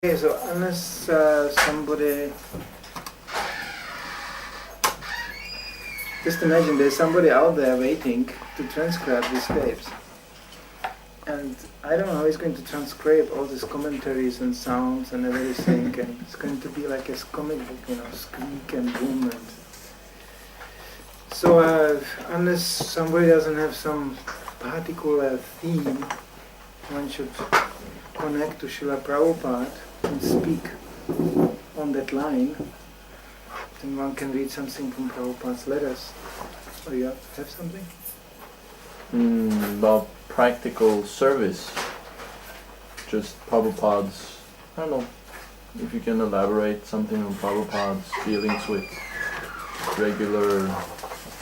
Okay, so unless somebody, just imagine there's somebody out there waiting to transcribe these tapes. And I don't know how he's going to transcribe all these commentaries and sounds and everything, and it's going to be like a comic book, squeak and boom. And so unless somebody doesn't have some particular theme, one should connect to Srila Prabhupada and speak on that line. Then one can read something from Prabhupada's letters. Or you have something? About practical service. Just Prabhupada's, I don't know, if you can elaborate something on Prabhupada's dealings with regular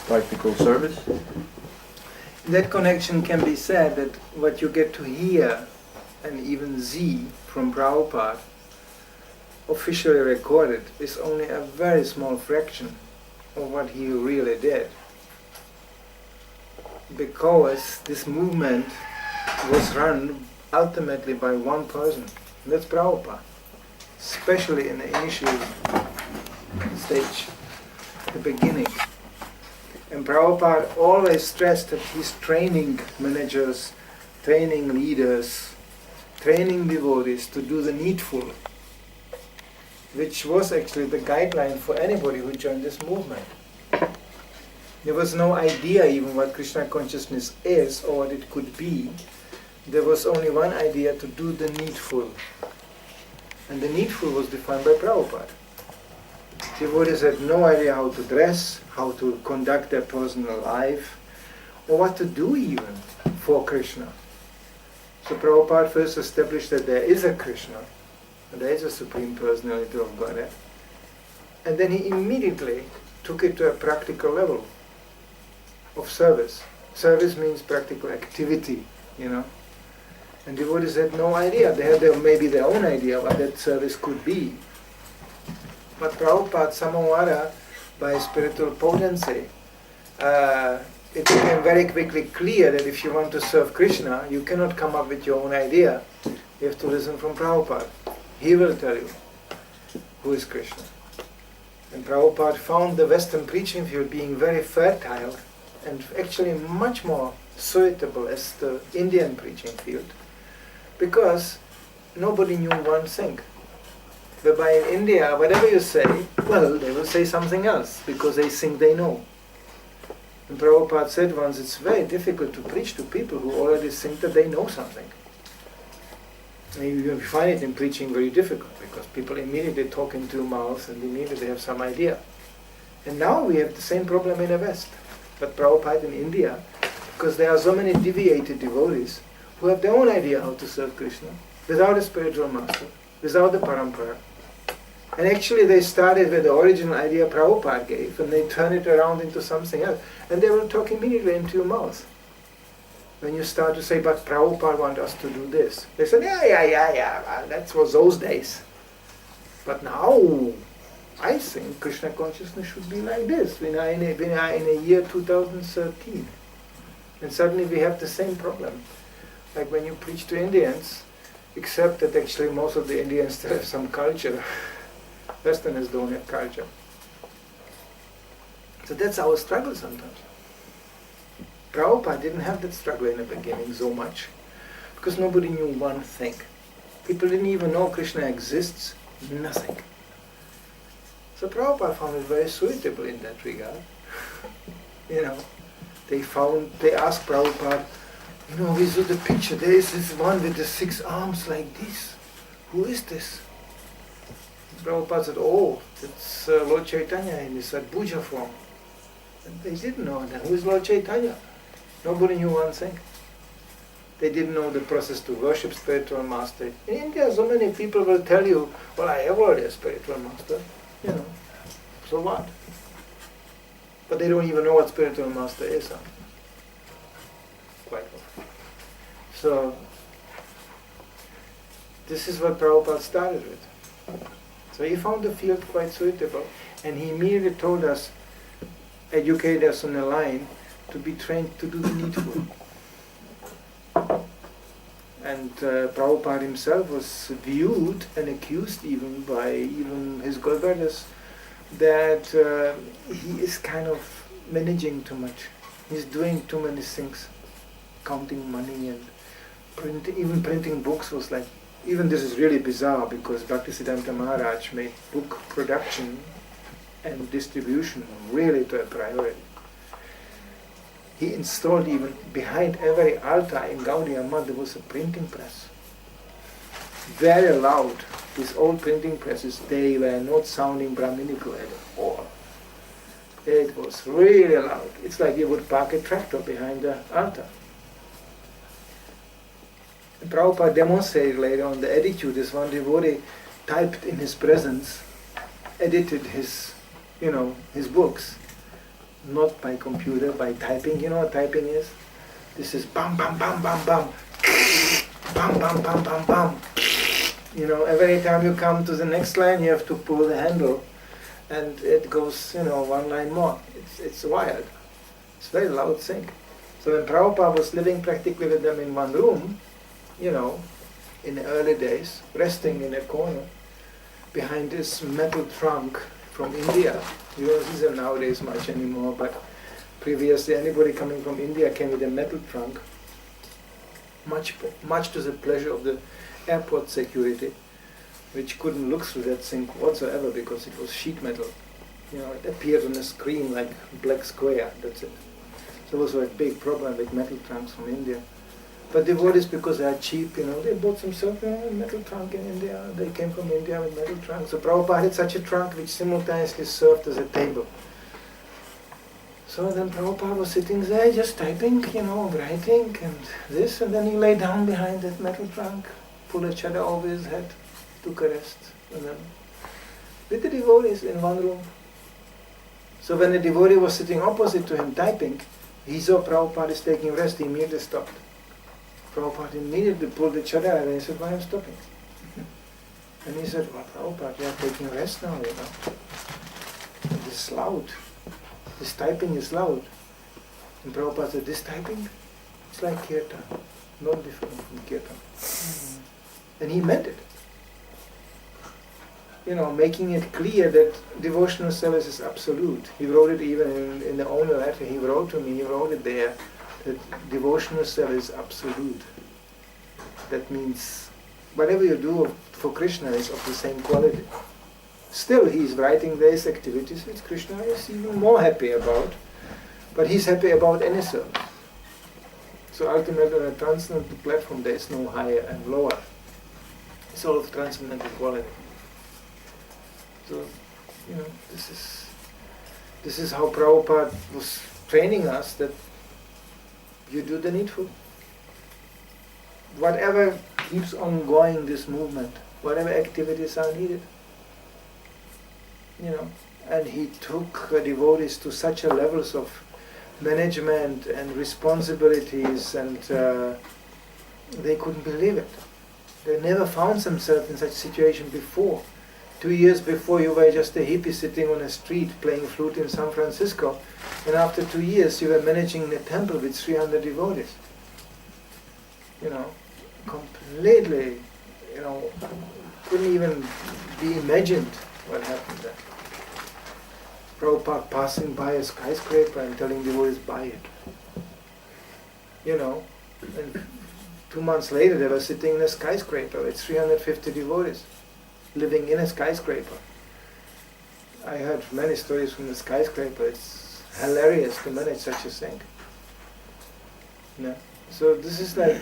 practical service. In that connection can be said that what you get to hear and even see from Prabhupada officially recorded is only a very small fraction of what he really did. Because this movement was run ultimately by one person, and that's Prabhupada, especially in the initial stage, the beginning. And Prabhupada always stressed that he's training managers, training leaders, training devotees to do the needful, which was actually the guideline for anybody who joined this movement. There was no idea even what Krishna consciousness is or what it could be. There was only one idea: to do the needful. And the needful was defined by Prabhupada. Devotees had no idea how to dress, how to conduct their personal life, or what to do even for Krishna. So Prabhupada first established that there is a Krishna, and there is a Supreme Personality of Godhead, and then he immediately took it to a practical level of service. Service means practical activity, And devotees had no idea. They had maybe their own idea what that service could be. But Prabhupada, somehow by spiritual potency, it became very quickly clear that if you want to serve Krishna, you cannot come up with your own idea. You have to listen from Prabhupada. He will tell you who is Krishna. And Prabhupada found the Western preaching field being very fertile and actually much more suitable as the Indian preaching field, because nobody knew one thing. Whereby in India, whatever you say, well, they will say something else because they think they know. And Prabhupada said once, it's very difficult to preach to people who already think that they know something. And you find it in preaching very difficult because people immediately talk into your mouth and immediately have some idea. And now we have the same problem in the West. But Prabhupada in India, because there are so many deviated devotees who have their own idea how to serve Krishna without a spiritual master, without the parampara. And actually they started with the original idea Prabhupada gave, and they turn it around into something else. And they will talk immediately into your mouth. When you start to say, but Prabhupada wants us to do this. They said, yeah, well, that was those days. But now, I think Krishna consciousness should be like this. We are in a year 2013. And suddenly we have the same problem. Like when you preach to Indians, except that actually most of the Indians still have some culture. Westerners don't have culture. So that's our struggle sometimes. Prabhupada didn't have that struggle in the beginning so much, because nobody knew one thing. People didn't even know Krishna exists, nothing. So Prabhupada found it very suitable in that regard. They asked Prabhupada, we saw the picture, there is this one with the 6 arms like this. Who is this? Prabhupada said, it's Lord Chaitanya in his Adbhuja form. And they didn't know that. Who is Lord Chaitanya? Nobody knew one thing. They didn't know the process to worship spiritual master. In India, so many people will tell you, well, I have already a spiritual master. So what? But they don't even know what spiritual master is. Quite often. So, this is what Prabhupada started with. So he found the field quite suitable, and he immediately told us, educated us on the line, to be trained to do the needful. And Prabhupada himself was viewed and accused even by even his Gurudvaras that he is kind of managing too much. He's doing too many things, counting money and even printing books was like, even this is really bizarre because Bhaktisiddhanta Maharaj made book production and distribution really to a priority. He installed even behind every altar in Gaudiya Math there was a printing press. Very loud. These old printing presses, they were not sounding Brahminical at all. It was really loud. It's like you would park a tractor behind the altar. And Prabhupada demonstrated later on the attitude. This one devotee typed in his presence, edited his, his books. Not by computer, by typing. You know what typing is? This is bam, bam, bam, bam, bam. Bam, bam, bam, bam, bam. Every time you come to the next line, you have to pull the handle. And it goes, one line more. It's wild. It's a very loud thing. So when Prabhupada was living practically with them in one room, in the early days, resting in a corner, behind this metal trunk from India. You don't see them nowadays much anymore, but previously anybody coming from India came with a metal trunk, much to the pleasure of the airport security, which couldn't look through that thing whatsoever because it was sheet metal. It appeared on the screen like a black square, that's it. So it was a big problem with metal trunks from India. But devotees, because they are cheap, they bought themselves a metal trunk in India. They came from India with metal trunks. So Prabhupada had such a trunk which simultaneously served as a table. So then Prabhupada was sitting there just typing, writing and this, and then he lay down behind that metal trunk, pulled a chadar over his head, took a rest, and then with the devotees in one room. So when the devotee was sitting opposite to him typing, he saw Prabhupada is taking rest, he immediately stopped. Prabhupada immediately pulled the chadar and he said, why am I stopping? And he said, well, Prabhupada, you are taking rest now, And this is loud. This typing is loud. And Prabhupada said, this typing? It's like kirtan, not different from kirtan. And he meant it. Making it clear that devotional service is absolute. He wrote it even in the only letter he wrote to me, he wrote it there, that devotional service is absolute. That means whatever you do for Krishna is of the same quality. Still, he is writing these activities which Krishna is even more happy about, but he's happy about any service. So ultimately on a transcendental platform there is no higher and lower. It's all of transcendental quality. So, this is how Prabhupada was training us, that you do the needful. Whatever keeps on going this movement, whatever activities are needed. And he took devotees to such a levels of management and responsibilities, and they couldn't believe it. They never found themselves in such a situation before. 2 years before you were just a hippie sitting on a street playing flute in San Francisco, and after 2 years you were managing a temple with 300 devotees. Completely, couldn't even be imagined what happened there. Prabhupada passing by a skyscraper and telling devotees, buy it. And 2 months later they were sitting in a skyscraper with 350 devotees, living in a skyscraper. I heard many stories from the skyscraper. It's hilarious to manage such a thing. So this is like,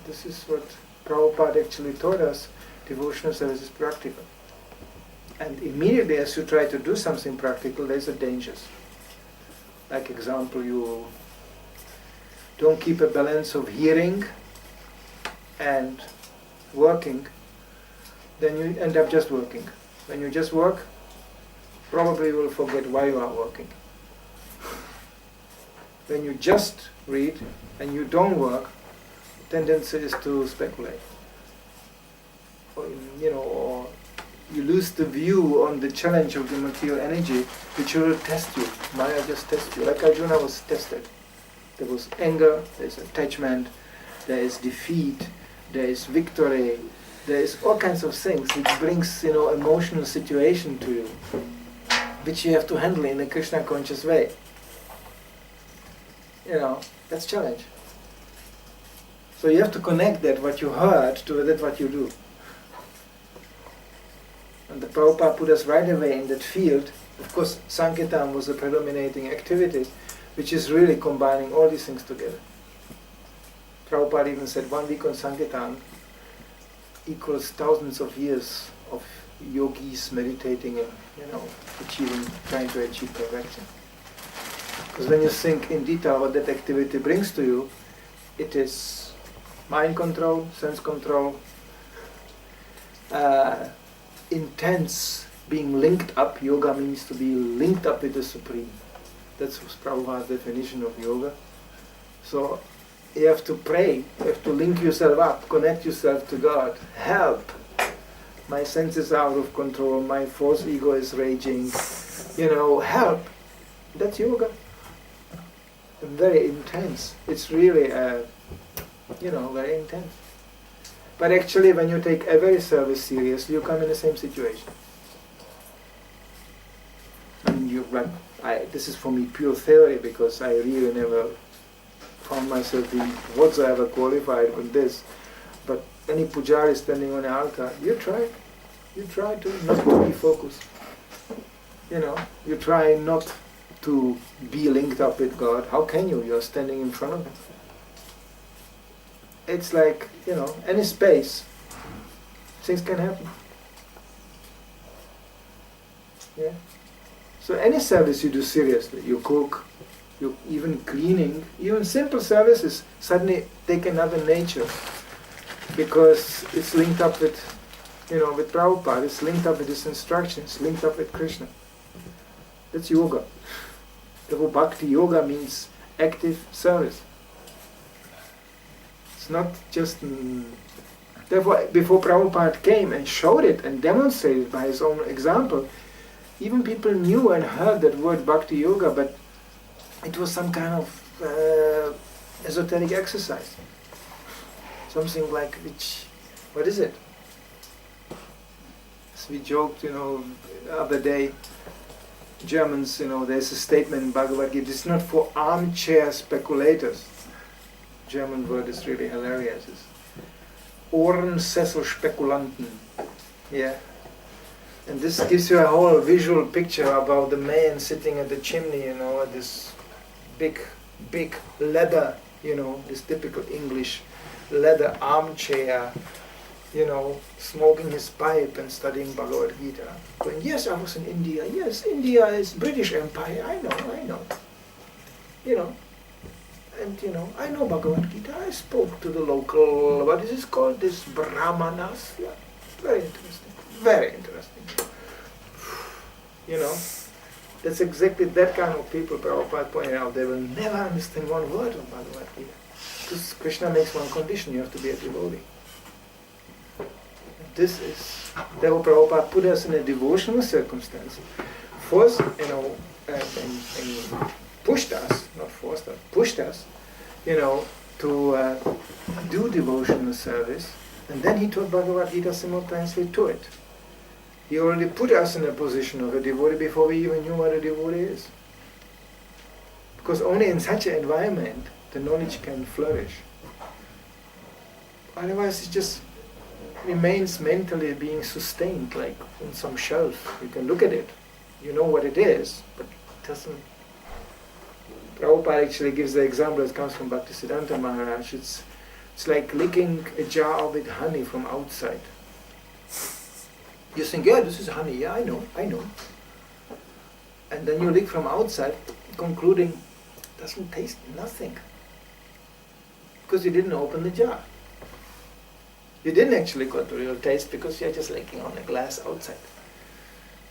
this is what Prabhupada actually taught us. Devotional service is practical. And immediately as you try to do something practical, there's a dangers. Like example, you don't keep a balance of hearing and working, then you end up just working. When you just work, probably you will forget why you are working. When you just read and you don't work, tendency is to speculate. Or you lose the view on the challenge of the material energy, which will test you. Maya just tests you. Like Arjuna was tested. There was anger, there's attachment, there is defeat, there is victory, there is all kinds of things. It brings, emotional situation to you, which you have to handle in a Krishna conscious way. That's challenge. So you have to connect that what you heard to that what you do. And the Prabhupada put us right away in that field. Of course, Sankirtan was the predominating activity, which is really combining all these things together. Prabhupada even said 1 week on Sankirtan equals thousands of years of yogis meditating and, trying to achieve perfection. Because when you think in detail what that activity brings to you, it is mind control, sense control, intense being linked up. Yoga means to be linked up with the Supreme. That's Prabhupada's definition of yoga. So you have to pray, you have to link yourself up, connect yourself to God. Help! My senses are out of control, my false ego is raging. Help! That's yoga. Very intense. It's really, very intense. But actually, when you take every service seriously, you come in the same situation. This is for me pure theory, because I really never found myself being whatsoever qualified with this. But any pujari standing on the altar, you try to not to be focused. You try not to be linked up with God. How can you? You're standing in front of Him. It's like, any space, things can happen. Yeah. So any service you do seriously, you cook, you even cleaning, even simple services suddenly take another nature, because it's linked up with, with Prabhupada, it's linked up with His instructions, linked up with Krishna. That's yoga. Therefore, bhakti yoga means active service. It's not just... Therefore, before Prabhupada came and showed it and demonstrated by his own example, even people knew and heard that word bhakti yoga, but it was some kind of esoteric exercise. Something like what is it? As we joked, the other day, Germans, there's a statement in Bhagavad Gita, it's not for armchair speculators. German word is really hilarious. It's Ohrensesselspekulanten. Yeah. And this gives you a whole visual picture about the man sitting at the chimney, at this big leather, this typical English leather armchair, smoking his pipe and studying Bhagavad Gita. Going, yes, I was in India. Yes, India is British Empire. I know. And I know Bhagavad Gita. I spoke to the local, what is this called? This Brahmanas. Yeah, very interesting. Very interesting. That's exactly that kind of people Prabhupada pointed out. They will never understand one word of Bhagavad Gita. Because Krishna makes one condition, you have to be a devotee. This is, therefore Prabhupada put us in a devotional circumstance. Forced, and pushed us, not forced us, pushed us, to do devotional service. And then he taught Bhagavad Gita simultaneously to it. He already put us in a position of a devotee before we even knew what a devotee is. Because only in such an environment the knowledge can flourish. Otherwise it just remains mentally being sustained like on some shelf. You can look at it, you know what it is, but it doesn't. Prabhupada actually gives the example that comes from Bhaktisiddhanta Maharaj. It's like licking a jar with honey from outside. You think, yeah, this is honey, yeah, I know. And then you lick from outside, concluding, it doesn't taste nothing. Because you didn't open the jar. You didn't actually got the real taste because you're just licking on a glass outside.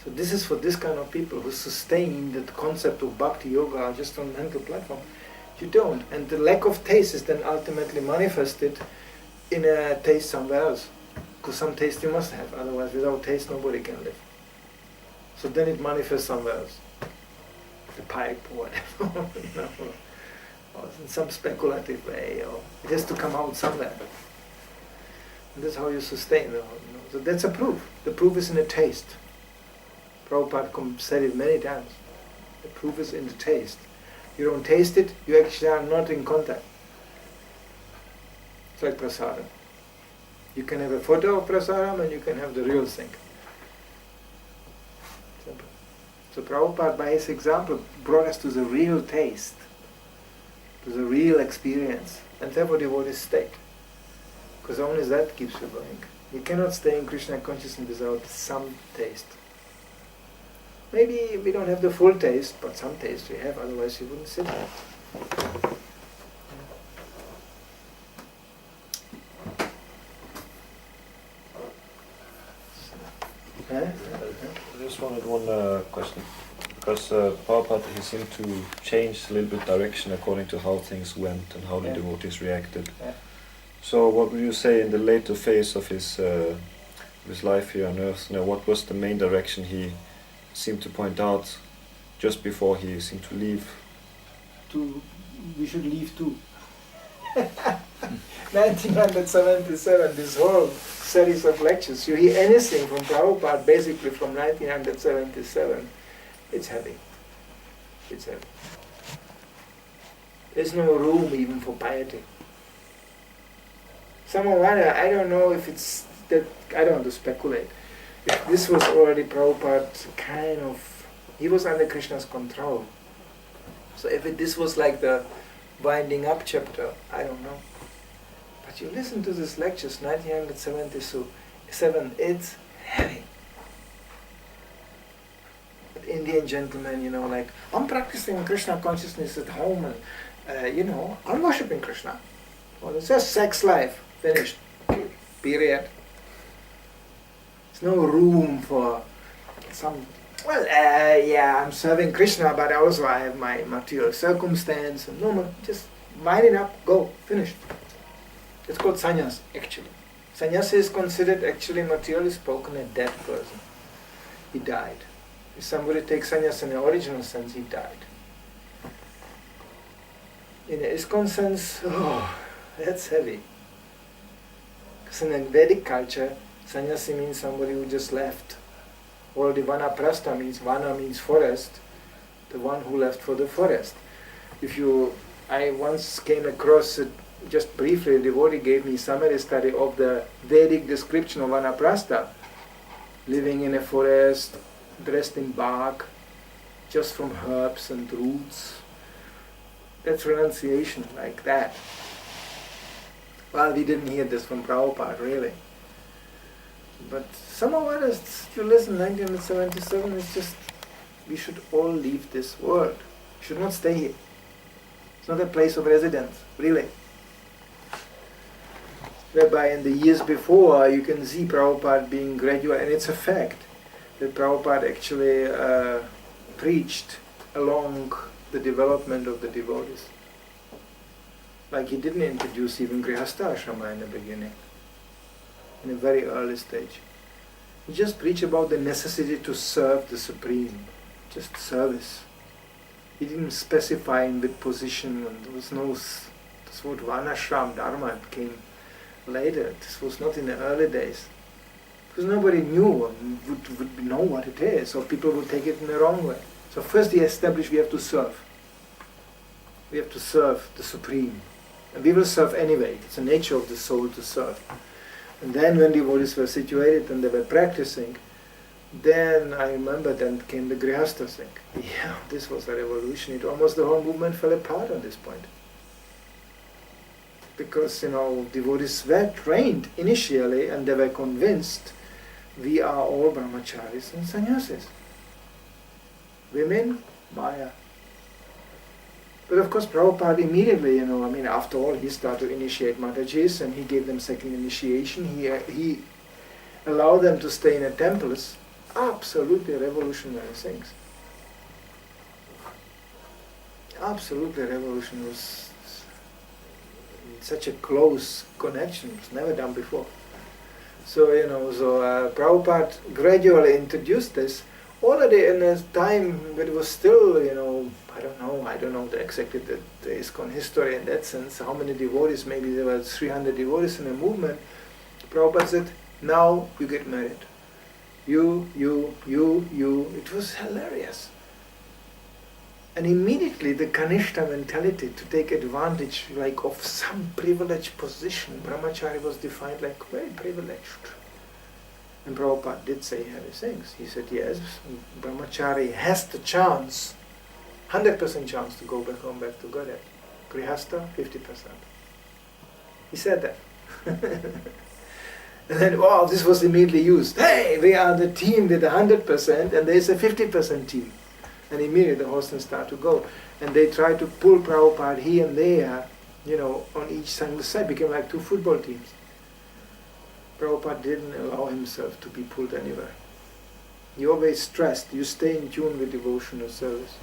So this is for this kind of people who sustain the concept of bhakti yoga just on mental platform. You don't. And the lack of taste is then ultimately manifested in a taste somewhere else. Because some taste you must have, otherwise without taste nobody can live. So then it manifests somewhere else. The pipe or whatever. or in some speculative way, or it has to come out somewhere. And that's how you sustain the whole. So that's a proof. The proof is in the taste. Prabhupada said it many times. The proof is in the taste. You don't taste it, you actually are not in contact. It's like prasadam. You can have a photo of prasadam and you can have the real thing. Simple. So Prabhupada, by his example, brought us to the real taste, to the real experience, and therefore devotees stayed. Because only that keeps you going. You cannot stay in Krishna consciousness without some taste. Maybe we don't have the full taste, but some taste we have, otherwise you wouldn't sit there. I just wanted one question. Because Prabhupada, he seemed to change a little bit direction according to how things went and how the devotees reacted. Yeah. So what would you say in the later phase of his life here on earth? Now, what was the main direction he seemed to point out just before he seemed to leave? We should leave too. 1977, this whole series of lectures, you hear anything from Prabhupada basically from 1977, it's heavy. It's heavy. There's no room even for piety. Somehow, I don't know if it's that, I don't want to speculate. If this was already Prabhupada's kind of, he was under Krishna's control. So if this was like the winding up chapter, I don't know. But you listen to these lectures, 1977, it's heavy. But Indian gentlemen, like, I'm practicing Krishna consciousness at home and, I'm worshipping Krishna. Well, it's just sex life, finished, period. There's no room for some, I'm serving Krishna, but also I have my material circumstance. No, just wind it up, go, finished. It's called sannyas, actually. Sannyasa is considered, actually, materially spoken, a dead person. He died. If somebody takes sannyasa in the original sense, he died. In the ISKCON sense, that's heavy. Because in the Vedic culture, sannyasi means somebody who just left. Or the vanaprastha means, vana means forest, the one who left for the forest. I once came across, just briefly, a devotee gave me summary study of the Vedic description of vanaprastha, living in a forest, dressed in bark, just from herbs and roots. That's renunciation, like that. Well, we didn't hear this from Prabhupada, really. But somehow others, you listen, 1977, it's just, we should all leave this world. We should not stay here. It's not a place of residence, really. Whereby in the years before, you can see Prabhupada being gradual, and it's a fact that Prabhupada actually preached along the development of the devotees. Like he didn't introduce even Grihastha Ashrama in the beginning, in a very early stage. He just preached about the necessity to serve the Supreme, just service. He didn't specify in what position, and there was no, this word Varnashram Dharma came later. This was not in the early days. Because nobody knew and would know what it is, or people would take it in the wrong way. So first he established we have to serve. We have to serve the Supreme. And we will serve anyway. It's the nature of the soul to serve. And then when devotees were situated and they were practicing, then I remember then came the Grihastha thing. Yeah, this was a revolution. It almost the whole movement fell apart on this point. Because, devotees were trained initially and they were convinced we are all brahmacharis and sannyasis. Women, Maya. But of course Prabhupada immediately, after all, he started to initiate Matajis and he gave them second initiation. He allowed them to stay in the temples. Absolutely revolutionary things. Absolutely revolutionary. Such a close connection. It's never done before. So, Prabhupada gradually introduced this already in a time when it was still, I don't know, I don't know exactly the ISKCON history in that sense, how many devotees, maybe there were 300 devotees in the movement. Prabhupada said, now you get married. You. It was hilarious. And immediately the Kanishta mentality to take advantage like of some privileged position, brahmachari was defined like very privileged. And Prabhupada did say heavy things. He said, yes, brahmachari has the chance, 100% chance to go back home, back to Godhead. Grihastha, 50%. He said that. And then, wow, this was immediately used. Hey, we are the team with 100% and there's a 50% team. And immediately the horsemen start to go. And they try to pull Prabhupada here and there, on each side. Became like two football teams. Prabhupada didn't allow himself to be pulled anywhere. He always stressed, you stay in tune with devotional service.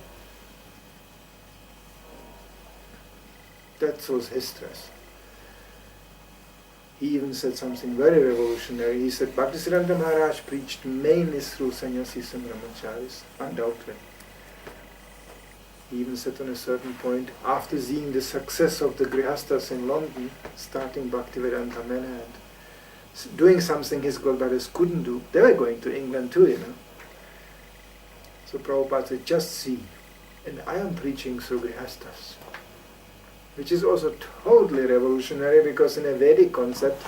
That was his stress. He even said something very revolutionary. He said, Bhaktisiddhanta Maharaj preached mainly through sannyasis and brahmacharis, undoubtedly. He even said on a certain point, after seeing the success of the Grihasthas in London, starting Bhaktivedanta Manor and doing something his Gopalbhadas couldn't do, they were going to England too, So Prabhupada said, just see, and I am preaching through Grihasthas. Which is also totally revolutionary, because in a Vedic concept,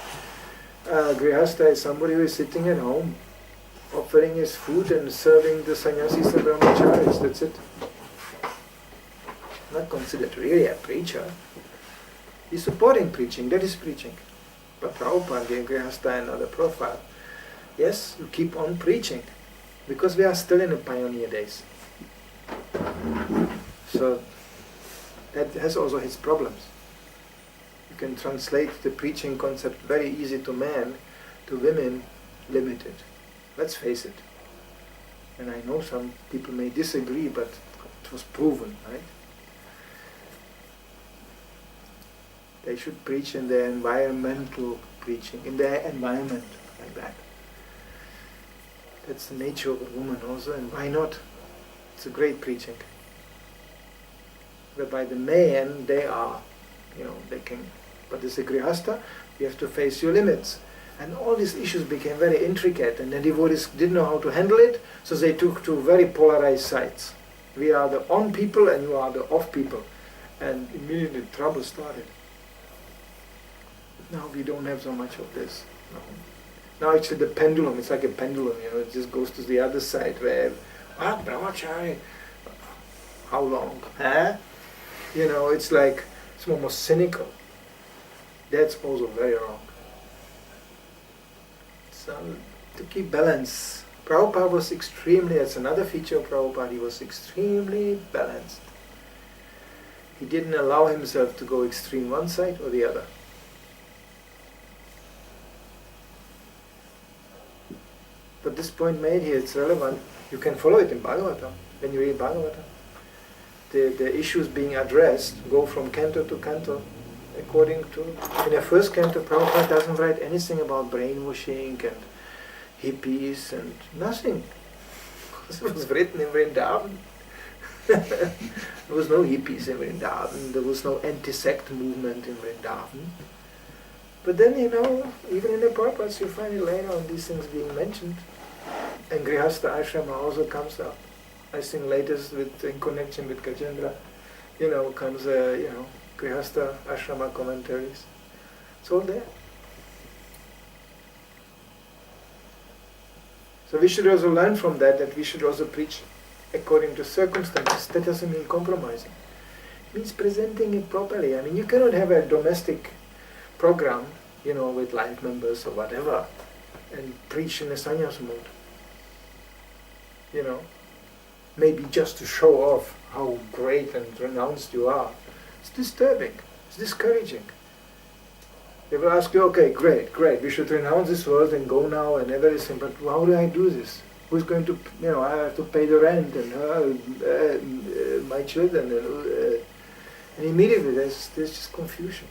Grihastha is somebody who is sitting at home, offering his food and serving the sannyasis and brahmacharis, that's it. Not considered really a preacher. He's supporting preaching, that is preaching. But Prabhupada gave Grihastha another profile. Yes, you keep on preaching, because we are still in the pioneer days. So, that has also its problems. You can translate the preaching concept very easy to men, to women, limited. Let's face it. And I know some people may disagree, but it was proven, right? They should preach in their environmental preaching, in their environment, like that. That's the nature of a woman also, and why not? It's a great preaching. Whereby the men, they are, they can. But as a Grihastha, you have to face your limits. And all these issues became very intricate, and the devotees didn't know how to handle it, so they took two very polarized sides. We are the on people and you are the off people. And immediately trouble started. Now we don't have so much of this. No. Now it's the pendulum, it's like a pendulum, it just goes to the other side where, what, brahmachari? How long? Huh? It's like, it's almost cynical. That's also very wrong. So, to keep balance. Prabhupada was that's another feature of Prabhupada, he was extremely balanced. He didn't allow himself to go extreme one side or the other. But this point made here, it's relevant. You can follow it in Bhagavatam, when you read Bhagavatam. The issues being addressed go from canto to canto according to... In the first canto, Prabhupada doesn't write anything about brainwashing and hippies and nothing. Because it was written in Vrindavan. There was no hippies in Vrindavan, there was no anti-sect movement in Vrindavan. But then, even in the Prabhupads, you find it later on these things being mentioned. And Grihastha Ashrama also comes up. I think latest in connection with Gajendra, comes, Grihastha Ashrama commentaries. It's all there. So we should also learn from that we should also preach according to circumstances. That doesn't mean compromising. It means presenting it properly. I mean, you cannot have a domestic program, with life members or whatever, and preach in a sannyas mode. Maybe just to show off how great and renounced you are. It's disturbing. It's discouraging. They will ask you, okay, great, we should renounce this world and go now and everything, but how do I do this? Who's going to, I have to pay the rent and my children, and immediately there's just confusion.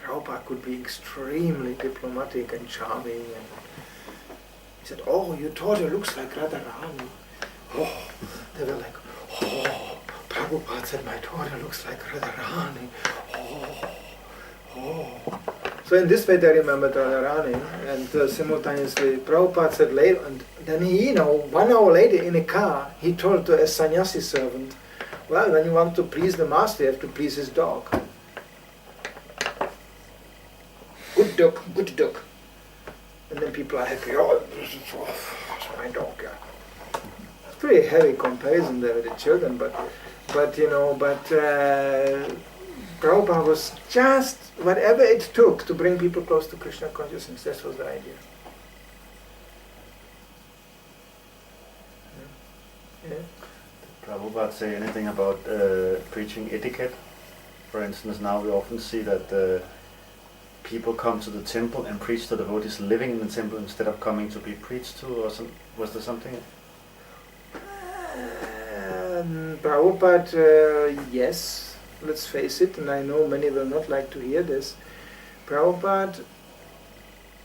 Prabhupada could be extremely diplomatic and charming, and he said, oh, your daughter looks like Radharani. they were like, oh, Prabhupada said my daughter looks like Radharani. Oh. So in this way they remembered Radharani, and simultaneously Prabhupada said later, and then he, 1 hour later in a car, he told to a sannyasi servant, well, when you want to please the master, you have to please his dog. Good dog, good dog. And then people are happy, oh, it's my dog, yeah. It's a pretty heavy comparison there with the children, but Prabhupada was just whatever it took to bring people close to Krishna consciousness. That was the idea. Yeah. Did Prabhupada say anything about preaching etiquette? For instance, now we often see that people come to the temple and preach to devotees living in the temple instead of coming to be preached to, or was there something? Prabhupada, yes. Let's face it, and I know many will not like to hear this. Prabhupada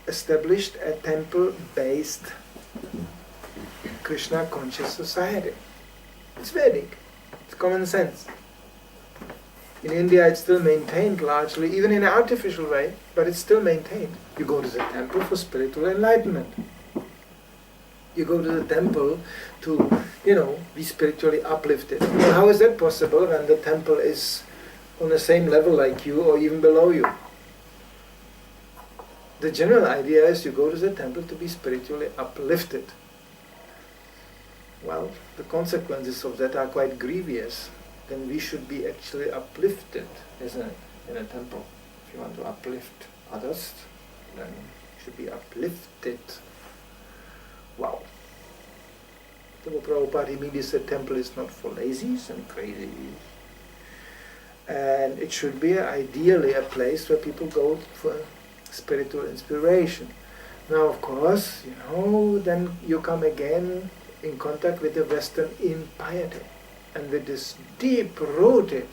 established a temple-based Krishna conscious society. It's Vedic. It's common sense. In India it's still maintained largely, even in an artificial way, but it's still maintained. You go to the temple for spiritual enlightenment. You go to the temple to, be spiritually uplifted. Well, how is that possible when the temple is on the same level like you or even below you? The general idea is you go to the temple to be spiritually uplifted. Well, the consequences of that are quite grievous. Then we should be actually uplifted, isn't it, in a temple? If you want to uplift others, then you should be uplifted. Wow. Prabhupada immediately said temple is not for lazies and crazies. And it should be ideally a place where people go for spiritual inspiration. Now of course, then you come again in contact with the Western impiety and with this deep-rooted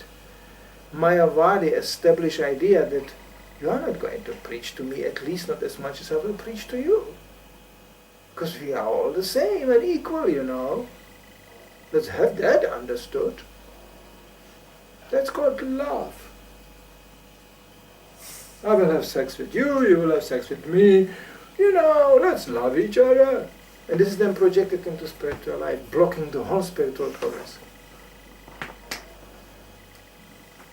Mayavadi established idea that you are not going to preach to me, at least not as much as I will preach to you. Because we are all the same and equal, Let's have that understood. That's called love. I will have sex with you, you will have sex with me. Let's love each other. And this is then projected into spiritual life, blocking the whole spiritual progress.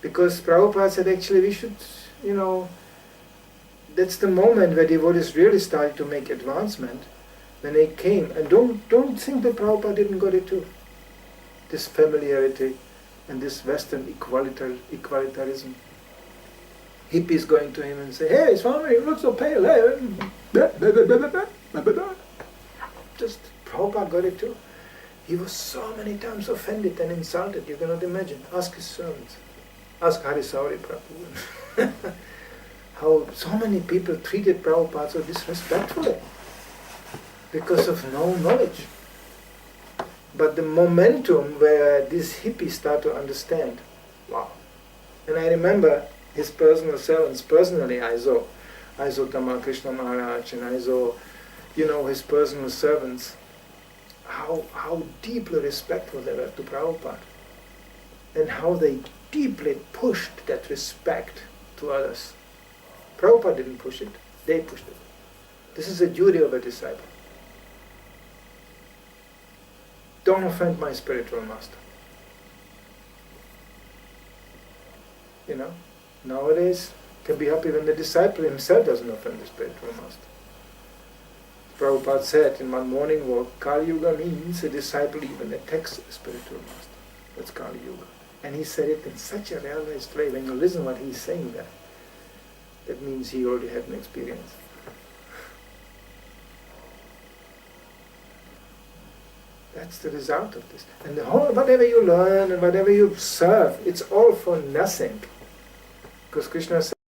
Because Prabhupada said actually we should, that's the moment where devotees really started to make advancement, when they came. And don't think that Prabhupada didn't got it too. This familiarity and this Western equalitarianism. Hippies going to him and say, hey Swami, you look so pale. Hey. Just Prabhupada got it too. He was so many times offended and insulted, you cannot imagine. Ask his servants. Ask Harisauri Prabhu. How so many people treated Prabhupada so disrespectfully because of no knowledge. But the momentum where these hippies start to understand, wow. And I remember his personal servants, personally I saw Tamal Krishna Maharaj, and I saw, his personal servants, how deeply respectful they were to Prabhupada, and how they deeply pushed that respect to others. Prabhupada didn't push it, they pushed it. This is the duty of a disciple. Don't offend my spiritual master. Nowadays, can be happy when the disciple himself doesn't offend the spiritual master. Prabhupada said in one morning walk, Kali Yuga means a disciple even attacks the spiritual master. That's Kali Yuga. And he said it in such a realized way. When you listen what he's saying there, that means he already had an experience. That's the result of this. And the whole, whatever you learn and whatever you serve, it's all for nothing. Because Krishna said,